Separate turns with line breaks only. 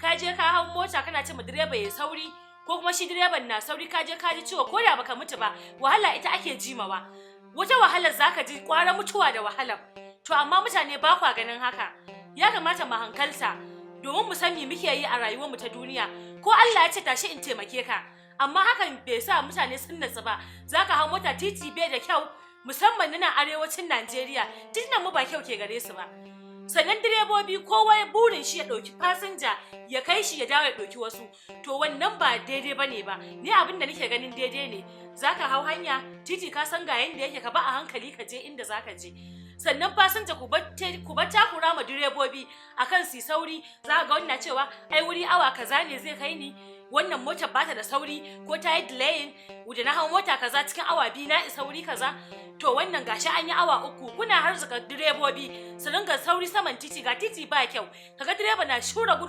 ka je ka hau mota kana ce ma direba ya sauri ko kuma shi direban na sauri ka je ka ji ciwo ko da baka mutu ba wahala ita ake jimawa. Wata wahalar zaka ji kwara mutuwa da wahalar. To amma mutane ba kwa ganin haka. Ya kamata mu hankalta domin mu san me muke yi a rayuwarmu ta duniya. Ko Allah ya ce tashi in taimake ka, amma hakan bai sa mutane sun natsu ba. Zaka hau mota titi bai da kyau, musamman na arewacin Najeriya. Titunan mu ba kyau ke gare su ba. Sannan direbobi kowa ya burin shi ya ɗauki fasinja ya kai shi ya dawo ya ɗauki wasu. To wannan ba daidai bane ba. Ni abin da nake ganin daidai ne. Zaka hau hanya titi ka san ga yanda yake ka ba a hankali ka je inda zaka je. Sannan fasinja ku bar takura ma direbobi akan su sauri. Za ga wannan cewa ai wuri awa kaza ne zai kai ni, wannan motar bata da sauri ko ta yi delaying, wuce na hau mota kaza cikin awa 2 na isa wuri kaza. To wannan gashi an yi awa 3 kuna harzuka direbobi su ringa sauri saman titi, ga titi ba kyau, kaga direba na shura